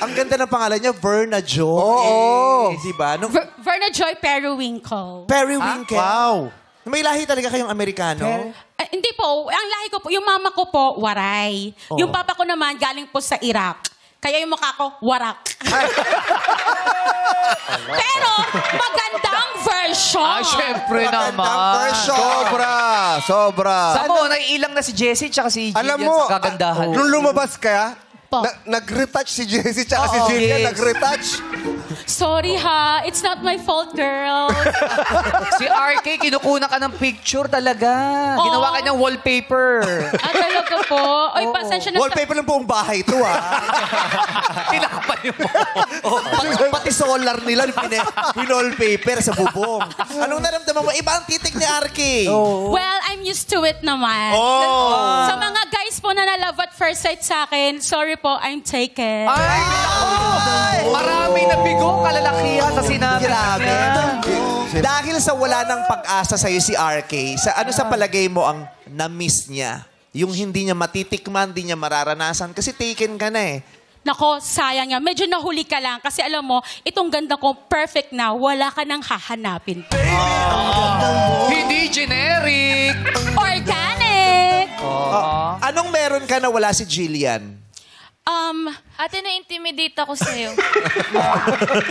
ang ganda ng pangalan niya, Verna Joy. Oo. Diba? Nung Verna Joy Periwinkle. Periwinkle. Wow. May lahi talaga kayong Amerikano? Hindi po. Ang lahi ko po, yung mama ko po, Waray. Yung papa ko naman, galing po sa Iraq. Kaya yung mukha ko, Warak. Pero, magandang version. Syempre Magandang naman. version. Sobra. Saan naiilang na si Jessie tsaka si Jillian Alam mo, sa kagandahan. nung lumabas ka, Po. nag-retouch si Jessie tsaka si Oo, Jillian, yes. nag-retouch. Sorry ha, it's not my fault, girl. Si RK, kinukuna ka ng picture talaga. Ginawa ka niyang wallpaper. Talaga po. Oy, pasensya na. Wallpaper ng buong bahay to, Tinakapan mo. Pati solar nila, pinol-paper sa bubong. Anong naramdaman mo? Iba ang titig ni RK. Well, I'm used to it naman. Sa mga guys po na na-love at first sight sa akin, sorry po, I'm taken. Ay, maraming nabigo kalalakihan sa sinabi Grabe. niya. Dahil sa wala ng pag-asa sa'yo si RK, ano sa palagay mo ang na-miss niya? Yung hindi niya matitikman, hindi niya mararanasan. Kasi taken ka na eh. Nako, sayang nga. Medyo nahuli ka lang. Kasi alam mo, itong ganda ko, perfect na. Wala ka nang hahanapin. Hindi generic. Organic! Anong meron ka na wala si Jillian? Ate, na-intimidate ako sa'yo.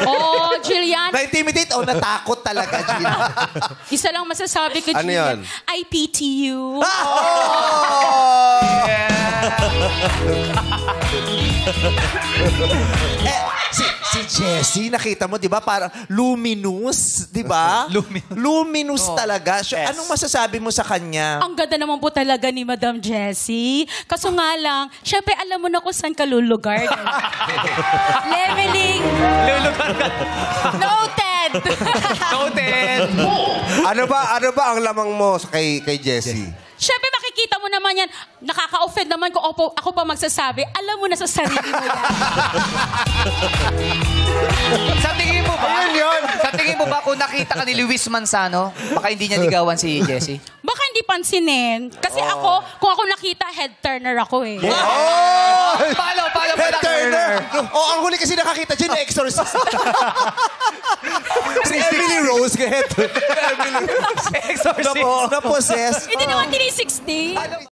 Oh, Jillian. Na-intimidate o natakot talaga, Jillian? Isa lang masasabi ko, Ano Jillian. yan? I pity you. Si Jessie, nakita mo, di ba? Parang luminous, di ba? Luminous talaga. So, anong masasabi mo sa kanya? Ang ganda naman po talaga ni Madam Jessie. Kaso nga lang, syempre alam mo na kung saan ka lulugar. Leveling. Lulugar ka. Noted. Noted. Ano ba ang lamang mo kay Jessie? Syempre makikita mo naman yan. Nakaka-offend naman kung ako pa magsasabi. Alam mo na sa sarili mo yan. Sa tingin mo ba? Ayun yun. Sa tingin mo ba kung nakita ka ni Luis Manzano, baka hindi niya ligawan si Jessie? Baka hindi pansinin. Kasi ako, kung ako nakita, head turner ako eh. Paano Head turner! Ang huli kasi nakakita dyan, exorcist. Si Emily Rose, head turner. Exorcist. Na-possess. Hindi naman 360.